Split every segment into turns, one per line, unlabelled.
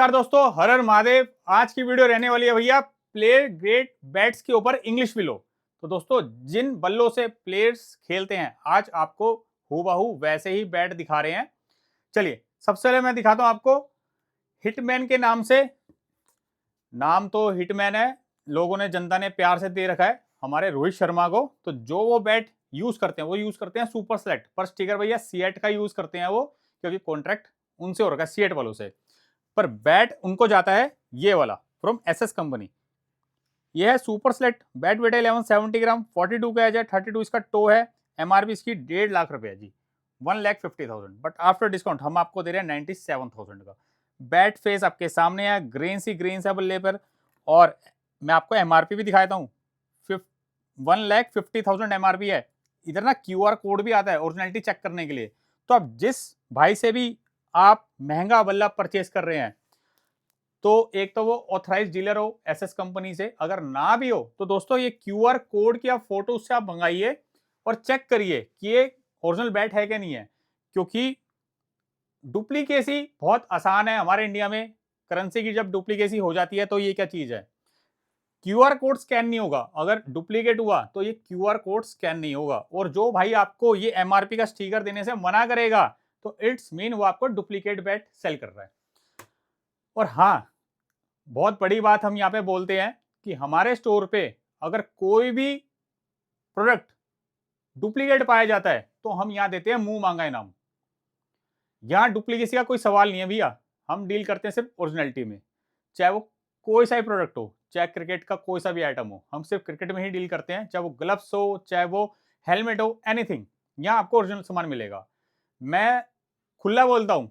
नमस्कार दोस्तों, हर हर महादेव। आज की वीडियो रहने वाली है भैया प्लेयर ग्रेड बैट्स के ऊपर इंग्लिश विलो। तो दोस्तों, जिन बल्लों से प्लेयर्स खेलते हैं आज आपको हूबहू वैसे ही बैट दिखा रहे हैं। चलिए सबसे पहले मैं दिखाता हूं आपको हिटमैन के नाम से। नाम तो हिटमैन है, लोगों ने जनता ने प्यार से दे रखा है हमारे रोहित शर्मा को। तो जो वो बैट यूज करते हैं वो यूज करते हैं सुपर सेलेक्ट, पर स्टिकर भैया सीएट का यूज करते हैं वो, क्योंकि कॉन्ट्रैक्ट उनसे हो रखा है सीएट वालों से। पर बैट उनको जाता है ये वाला फ्रॉम एसएस कंपनी। ये है सुपर सेलेक्ट बैट बेटा 1170 ग्राम, 42 का एज है, 32 इसका टो है। एमआरपी इसकी 1.5 लाख रुपए जी, 1,50,000। बट आफ्टर डिस्काउंट हम आपको दे रहे हैं 97,000 का। बैट फेस आपके सामने है, ग्रेन सा बल्ले पर। और मैं आपको एमआरपी भी दिखाता हूँ, 1,50,000 एमआरपी है। इधर ना क्यूआर कोड भी आता है ओरिजिनलिटी चेक करने के लिए। तो अब जिस भाई से भी आप महंगा बल्ला परचेस कर रहे हैं, तो एक तो वो ऑथराइज डीलर हो एसएस कंपनी से, अगर ना भी हो तो दोस्तों ये क्यूआर कोड की आप फोटो उससे आप मंगाइए और चेक करिए कि ये ओरिजिनल बैट है कि नहीं है। क्योंकि डुप्लीकेसी बहुत आसान है हमारे इंडिया में। करेंसी की जब डुप्लीकेसी हो जाती है तो ये क्या चीज है, क्यूआर कोड स्कैन नहीं होगा। अगर डुप्लीकेट हुआ तो ये क्यूआर कोड स्कैन नहीं होगा। और जो भाई आपको ये एमआरपी का स्टिकर देने से मना करेगा तो इट्स मीन वो आपको डुप्लीकेट बैट सेल कर रहा है। और हाँ, बहुत बड़ी बात हम यहाँ पे बोलते हैं कि हमारे स्टोर पे अगर कोई भी प्रोडक्ट डुप्लीकेट पाया जाता है तो हम यहाँ देते हैं मुंह मांगा इनाम। यहाँ डुप्लीकेसी का कोई सवाल नहीं है भैया, हम डील करते हैं सिर्फ ओरिजिनलिटी में। चाहे वो कोई सा भी प्रोडक्ट हो, चाहे क्रिकेट का कोई सा भी आइटम हो, हम सिर्फ क्रिकेट में ही डील करते हैं। चाहे वो ग्लव्स हो, चाहे वो हेलमेट हो, एनीथिंग, यहाँ आपको ओरिजिनल सामान मिलेगा। मैं खुला बोलता हूँ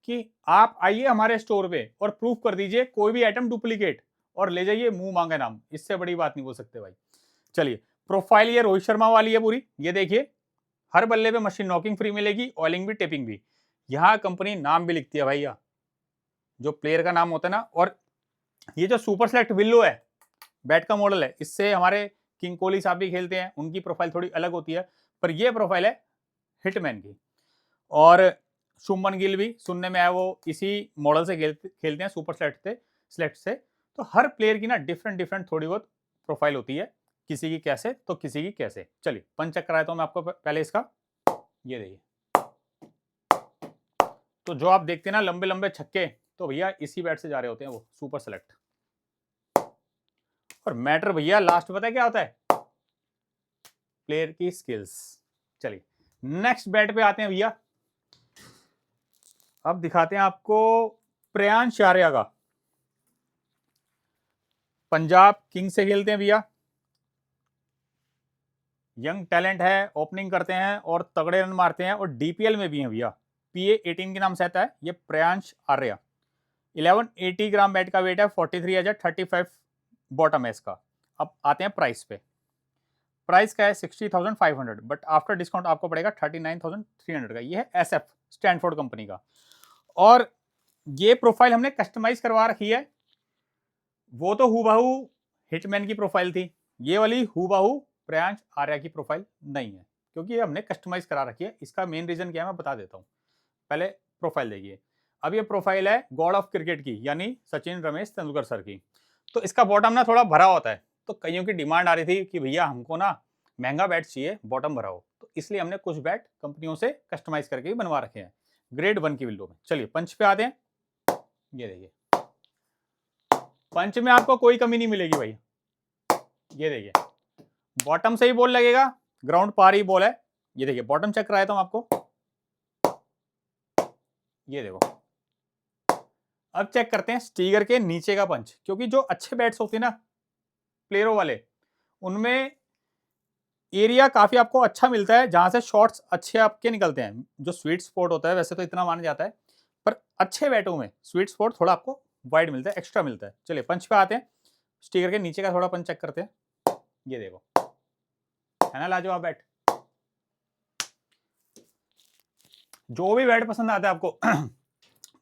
कि आप आइए हमारे स्टोर पे और प्रूफ कर दीजिए कोई भी आइटम डुप्लीकेट और ले जाइए मुंह मांगे नाम। इससे बड़ी बात नहीं बोल सकते भाई। चलिए, प्रोफाइल ये रोहित शर्मा वाली है पूरी। ये देखिए, हर बल्ले पे मशीन नॉकिंग फ्री मिलेगी, ऑयलिंग भी, टेपिंग भी। यहाँ कंपनी नाम भी लिखती है भैया, जो प्लेयर का नाम होता है ना। और ये जो सुपर सेलेक्ट विल्लो है, बैट का मॉडल है, इससे हमारे किंग कोहली साहब भी खेलते हैं, उनकी प्रोफाइल थोड़ी अलग होती है। पर ये प्रोफाइल है हिटमैन की। और शुभमन गिल भी सुनने में आया वो इसी मॉडल से खेलते हैं, सुपर सेलेक्ट से। तो हर प्लेयर की ना डिफरेंट डिफरेंट थोड़ी बहुत प्रोफाइल होती है, किसी की कैसे तो किसी की कैसे। चलिए पंच चेक कराता हूं मैं आपको पहले इसका। ये देखिए, तो जो आप देखते हैं ना लंबे लंबे छक्के, तो भैया इसी बैट से जा रहे होते हैं वो सुपर सेलेक्ट। और मैटर भैया लास्ट पता है क्या होता है, प्लेयर की स्किल्स। चलिए नेक्स्ट बैट पे आते हैं भैया। अब दिखाते हैं आपको प्रियांश आर्या का। पंजाब किंग से खेलते हैं भैया, यंग टैलेंट है, ओपनिंग करते हैं और तगड़े रन मारते हैं, और डीपीएल में भी हैं भैया। पीए 18 के नाम से आता है ये प्रियांश आर्या। 1180 ग्राम बैट का वेट है, 43 एज है, 35 बॉटम है इसका। अब आते हैं प्राइस पे। प्राइस का है 60,500, बट आफ्टर डिस्काउंट आपको पड़ेगा 39,300 का। ये है एसएफ स्टैनफोर्ड कंपनी का। और ये प्रोफाइल हमने कस्टमाइज करवा रखी है। वो तो हूबहू हिटमैन की प्रोफाइल थी, ये वाली हूबहू प्रियांश आर्या की प्रोफाइल नहीं है, क्योंकि ये हमने कस्टमाइज करा रखी है। इसका मेन रीजन क्या है मैं बता देता हूँ। पहले प्रोफाइल देखिए। अब ये प्रोफाइल है गॉड ऑफ क्रिकेट की, यानी सचिन रमेश तेंदुलकर सर की। तो इसका बॉटम ना थोड़ा भरा होता है, तो कईयों की डिमांड आ रही थी कि भैया हमको ना महंगा बैट चाहिए, बॉटम भरा हो। तो इसलिए हमने कुछ बैट कंपनियों से कस्टमाइज करके भी बनवा रखे हैं ग्रेड 1 की विंडो में। चलिए पंच पे आते हैं। ये देखिए, पंच में आपको कोई कमी नहीं मिलेगी भाई। ये देखिए, बॉटम से ही बॉल लगेगा, ग्राउंड पार ही बॉल है। ये देखिए बॉटम चेक कराया था मैं आपको, ये देखो। अब चेक करते हैं स्टिकर के नीचे का पंच, क्योंकि जो अच्छे बैट्स होते हैं ना प्लेयरों वाले, उनमें एरिया काफी आपको अच्छा मिलता है, जहां से शॉट्स अच्छे आपके निकलते हैं। जो स्वीट स्पॉट होता है वैसे तो इतना माना जाता है, पर अच्छे बैटों में स्वीट स्पॉट थोड़ा आपको वाइड मिलता है, एक्स्ट्रा मिलता है। चलिए पंच पे आते हैं। स्टिकर के नीचे का थोड़ा पंच चेक करते हैं। ये देखो, है ना लाजवाब बैट। जो भी बैट पसंद आता है आपको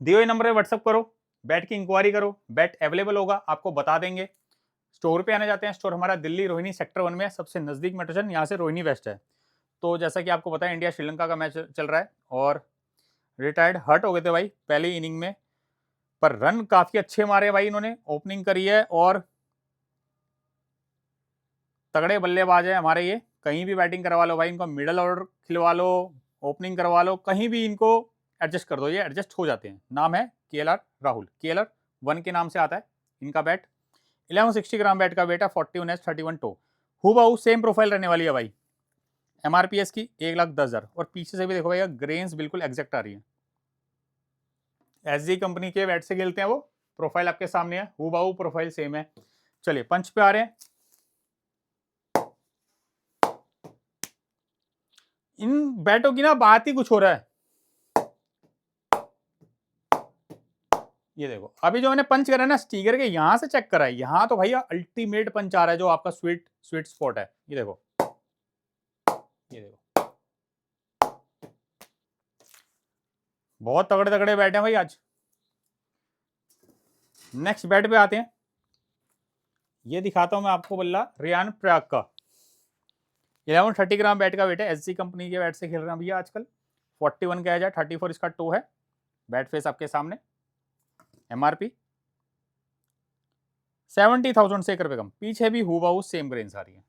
दिए हुए नंबर पे व्हाट्सअप करो, बैट की इंक्वायरी करो, बैट अवेलेबल होगा आपको बता देंगे। स्टोर पे आने जाते हैं। स्टोर हमारा दिल्ली रोहिणी सेक्टर 1 में है, सबसे नजदीक मेट्रो स्टेशन यहाँ से रोहिणी वेस्ट है। तो जैसा कि आपको पता है इंडिया श्रीलंका का मैच चल रहा है और रिटायर्ड हर्ट हो गए थे भाई पहली इनिंग में, पर रन काफी अच्छे मारे भाई इन्होंने, ओपनिंग करी है और तगड़े बल्लेबाज है हमारे ये। कहीं भी बैटिंग करवा लो भाई इनको, मिडल ऑर्डर खिलवा लो, ओपनिंग करवा लो, कहीं भी इनको एडजस्ट कर दो, ये एडजस्ट हो जाते हैं। नाम है केएलआर राहुल, केएलआर 1 के नाम से आता है इनका बैट। 1160 ग्राम बैट का वेट है, 41 टो। हूबहू सेम प्रोफाइल रहने वाली है भाई। एमआरपीएस की 1,10,000 और पीछे से भी देखो भैया ग्रेन्स बिल्कुल एग्जैक्ट आ रही है। एसजी कंपनी के बैट से खेलते हैं वो, प्रोफाइल आपके सामने है, हूबहू प्रोफाइल सेम है। चलिए पंच पे आ रहे हैं। इन बैटों की ना बात ही कुछ हो रहा है। ये देखो अभी जो मैंने पंच करा है ना स्टीगर के यहां से चेक करा है, यहां तो भैया अल्टीमेट पंच आ रहा है, जो आपका स्वीट स्वीट स्पॉट है। ये देखो, ये देखो, बहुत तगड़े तगड़े बैट हैं भाई आज। नेक्स्ट बैट पे आते हैं। ये दिखाता हूं मैं आपको बल्ला रियान प्रयाग का। 1130 ग्राम बैट का वेट है, एसजी कंपनी के बैट से खेल रहे हैं भैया आजकल। 41 का एज है, 34 इसका टो है। बैट फेस आपके सामने। एमआरपी 70,000 से 1 रुपए कम। पीछे भी हूबहू सेम ग्रेन्स आ रही है।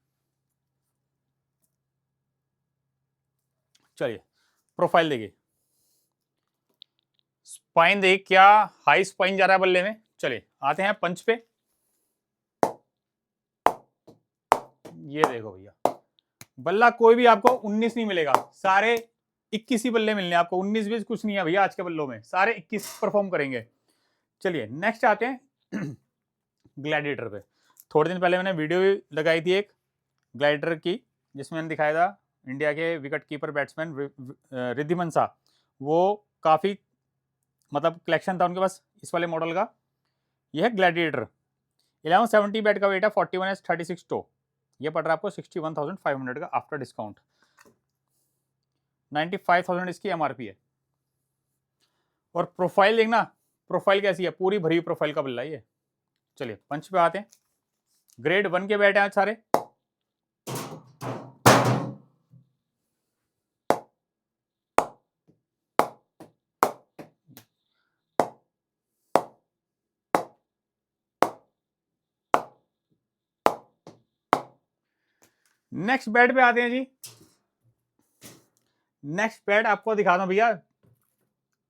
चलिए प्रोफाइल देखिए, स्पाइन देख, क्या हाई स्पाइन जा रहा है बल्ले में। चलिए आते हैं पंच पे। ये देखो भैया, बल्ला कोई भी आपको 19 नहीं मिलेगा, सारे 21 ही बल्ले मिलने आपको। 19-20 कुछ नहीं है भैया आज के बल्लों में, सारे 21 परफॉर्म करेंगे। चलिए नेक्स्ट आते हैं ग्लैडिएटर पे। थोड़े दिन पहले मैंने वीडियो लगाई थी एक ग्लैडिएटर की, जिसमें मैंने दिखाया था इंडिया के wicket keeper batsman Riddhiman Shah. वो काफी मतलब कलेक्शन था उनके पास इस वाले मॉडल का। यह है ग्लैडिएटर। 1170 बैट का वेट है, 41 टो। ये पड़ रहा है आपको 61,500 का आफ्टर डिस्काउंट। 95,000 इसकी एमआरपी है। और प्रोफाइल देखना, प्रोफाइल कैसी है, पूरी भरी प्रोफाइल का बल्ला ये। चलिए पंच पे आते हैं। ग्रेड 1 के बैट हैं आज सारे। नेक्स्ट बैट पे आते हैं जी। नेक्स्ट बैट आपको दिखा दूं भैया,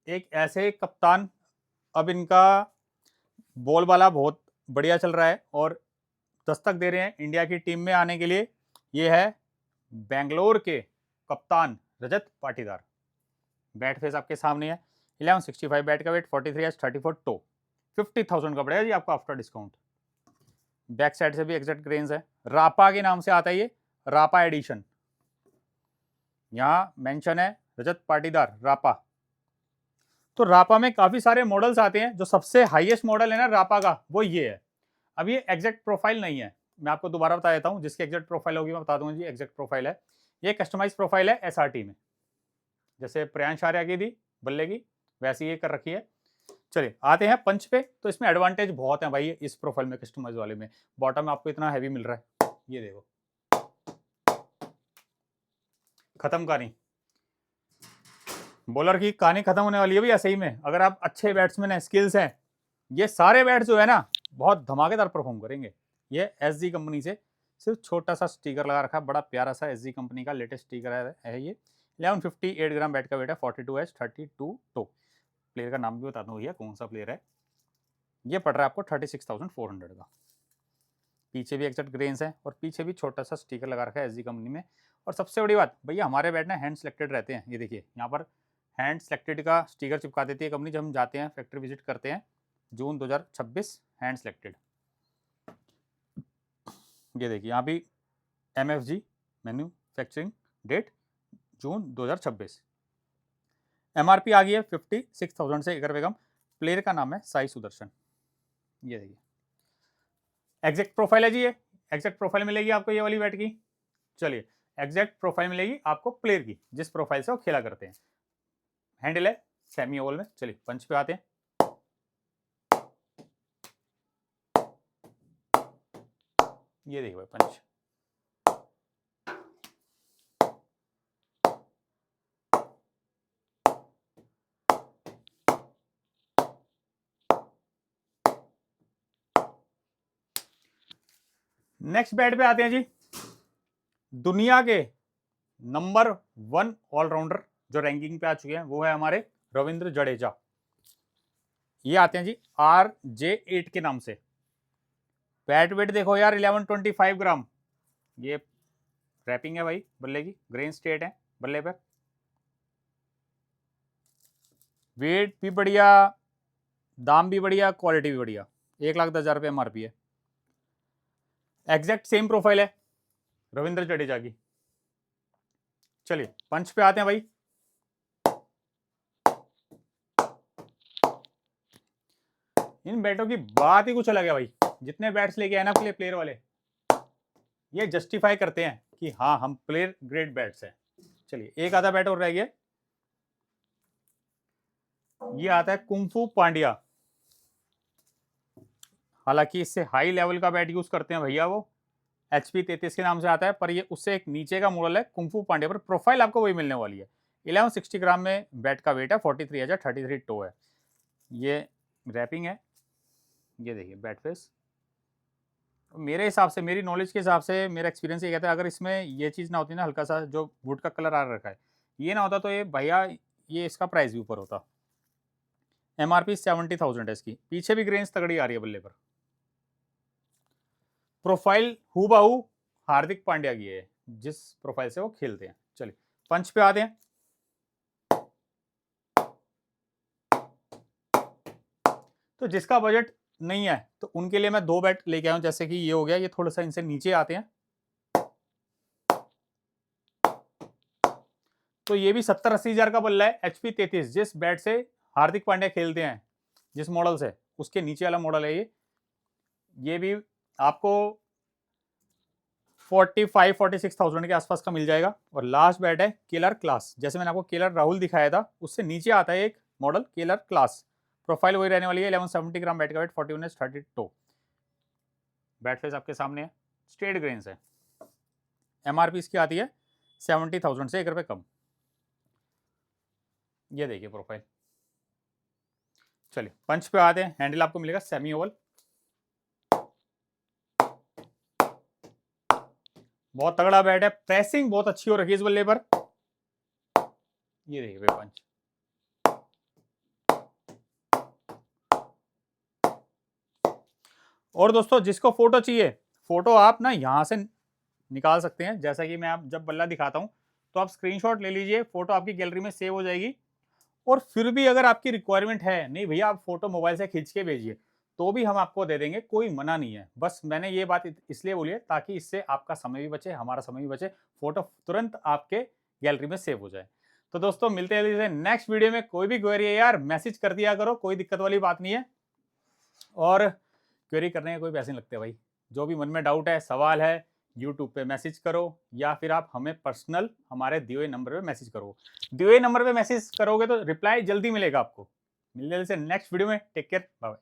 एक ऐसे कप्तान, अब इनका बॉल वाला बहुत बढ़िया चल रहा है और दस्तक दे रहे हैं इंडिया की टीम में आने के लिए। ये है बेंगलोर के कप्तान रजत पाटीदार। बैट फेस आपके सामने है। 1165 बैट का वेट, 43 टो। 50,000 का पड़ेगा जी आपको आफ्टर डिस्काउंट। बैक साइड से भी एग्जैक्ट ग्रेन्स है। रापा के नाम से आता है ये, रापा एडिशन। यहां मेंशन है रजत पाटीदार रापा। तो रापा में काफी सारे मॉडल्स आते हैं, जो सबसे हाईएस्ट मॉडल है ना रापा का वो ये है। अब ये एग्जैक्ट प्रोफाइल नहीं है, मैं आपको दोबारा बता देता हूं, जिसकी एग्जैक्ट प्रोफाइल होगी मैं बता दूंगा जी। एग्जैक्ट प्रोफाइल है ये, कस्टमाइज प्रोफाइल है एसआरटी में, जैसे प्रियांश आर्या की थी बल्ले की, वैसी ये कर रखी है। चलिए आते हैं पंच पे। तो इसमें एडवांटेज बहुत है भाई इस प्रोफाइल में, कस्टमाइज वाले में। बॉटम में आपको इतना हैवी मिल रहा है, ये देखो, खत्म कहानी। बॉलर की कहानी खत्म होने वाली है भैया सही में। अगर आप अच्छे बैट्समैन हैं, स्किल्स हैं, ये सारे बैट्स जो है ना बहुत धमाकेदार परफॉर्म करेंगे। ये एसजी कंपनी से सिर्फ छोटा सा स्टिकर लगा रखा है, बड़ा प्यारा सा एसजी कंपनी का लेटेस्ट स्टिकर है ये। 1158 ग्राम बैट का वेट है, 42 टो। प्लेयर का नाम भी बता दूं भैया कौन सा प्लेयर है। ये पड़ रहा है आपको 36,400 का। पीछे भी एक्सेप्ट ग्रेन्स है और पीछे भी छोटा सा स्टिकर लगा रखा है एसजी कंपनी में। और सबसे बड़ी बात भैया, हमारे बैट ना हैंड सेलेक्टेड रहते हैं। ये देखिए यहाँ पर हैंड सेलेक्टेड का स्टिकर चिपका देती है कंपनी जब हम जाते हैं फैक्ट्री विजिट करते हैं। June 2026 hand selected. ये देखिए यहाँ भी MFG manufacturing date June 2026। MRP आ गई है 56,000 से 1 रुपए कम। प्लेयर का नाम है साई सुदर्शन। ये देखिए एग्जैक्ट प्रोफाइल है जी, ये एग्जैक्ट प्रोफाइल मिलेगी आपको ये वाली बैट की। चलिए एग्जैक्ट प्रोफाइल मिलेगी आपको प्लेयर की, जिस प्रोफाइल से वो खेला करते हैं। हैंडल है सेमी ओवल में। चलिए पंच पे आते हैं। ये देखिए भाई पंच, नेक्स्ट बैट पे आते हैं जी। दुनिया के नंबर 1 ऑलराउंडर जो रैंकिंग पे आ चुके हैं वो है हमारे रविंद्र जडेजा। ये आते हैं जी RJ8 के नाम से। बैट वेट देखो यार 1125 ग्राम। ये रैपिंग है भाई बल्ले की, ग्रेन स्टेट है बल्ले पर। वेट भी बढ़िया, दाम भी बढ़िया, क्वालिटी भी बढ़िया। 1,10,000 रुपये MRP है। एग्जैक्ट सेम प्रोफाइल है रविंद्र जडेजा की। चलिए पंच पे आते हैं भाई। इन बैटों की बात ही कुछ अलग है भाई। जितने बैट्स लेके आए ना प्लेयर वाले, ये जस्टिफाई करते हैं कि हाँ हम प्लेयर ग्रेट बैट्स हैं। चलिए एक आधा बैट और रह गया। ये आता है कुंफू पांड्या। हालांकि इससे हाई लेवल का बैट यूज करते हैं भैया वो, HP 33 के नाम से आता है, पर ये उससे एक नीचे का मॉडल है कुंफू पांड्या, पर प्रोफाइल आपको वही मिलने वाली है। 1160 ग्राम में बैट का वेट है, 43,033 टो है। ये रैपिंग है, ये देखिए बैट फेस। मेरे हिसाब से, मेरी नॉलेज के हिसाब से, मेरा एक्सपीरियंस ये कहता है अगर इसमें ये चीज़ ना होती ना, हल्का सा जो वुड का कलर आ रखा है ये ना होता तो ये भैया ये इसका प्राइस भी ऊपर होता। MRP 70,000 है इसकी। पीछे भी ग्रेन्स तगड़ी आ रही है बल्ले पर। प्रोफाइल हूबहू हार्दिक पांड्या की है, जिस प्रोफाइल से वो खेलते हैं। चलिए पंच पे आते हैं। तो जिसका बजट नहीं है तो उनके लिए मैं 2 बैट लेके आया हूं। जैसे कि ये हो गया, ये थोड़ा सा इनसे नीचे आते हैं। तो ये भी 70-80 हजार का बल्ला है, HP 33। जिस बैट से हार्दिक पांड्या खेलते हैं, जिस मॉडल से, उसके नीचे वाला मॉडल है ये भी आपको 45-46,000 के आसपास का मिल जाएगा। और लास्ट बैट है केलर क्लास। जैसे मैंने आपको केलर राहुल दिखाया था, उससे नीचे आता है एक मॉडल केलर क्लास। प्रोफाइल वही रहने वाली है। 1170 ग्राम बैट का वेट, 41-32 बैट फेस आपके सामने है। स्ट्रेट ग्रेन्स है। MRP इसकी आती है 70,000 से 1 रुपये कम। ये देखिए प्रोफाइल। चलिए पंच पे आते हैं। हैंडल आपको मिलेगा सेमी ओवल। बहुत तगड़ा बैट है, प्रेसिंग बहुत अच्छी हो रखी है इस बल्ले पर। ये देखिए पंच। और दोस्तों जिसको फोटो चाहिए, फोटो आप ना यहां से निकाल सकते हैं। जैसा कि मैं आप जब बल्ला दिखाता हूं तो आप स्क्रीनशॉट ले लीजिए, फोटो आपकी गैलरी में सेव हो जाएगी। और फिर भी अगर आपकी रिक्वायरमेंट है, नहीं भैया आप फोटो मोबाइल से खींच के भेजिए, तो भी हम आपको दे देंगे, कोई मना नहीं है। बस मैंने ये बात इसलिए बोली है ताकि इससे आपका समय भी बचे, हमारा समय भी बचे, फोटो तुरंत आपके गैलरी में सेव हो जाए। तो दोस्तों मिलते हैं नेक्स्ट वीडियो में। कोई भी क्वेरी है यार मैसेज कर दिया करो, कोई दिक्कत वाली बात नहीं है। और क्वेरी करने के कोई पैसे नहीं लगते भाई। जो भी मन में डाउट है, सवाल है, यूट्यूब पे मैसेज करो या फिर आप हमें पर्सनल हमारे दिए हुए नंबर पे मैसेज करो। दिए हुए नंबर पे मैसेज करोगे तो रिप्लाई जल्दी मिलेगा आपको। मिलते हैं नेक्स्ट वीडियो में। Take care, bye.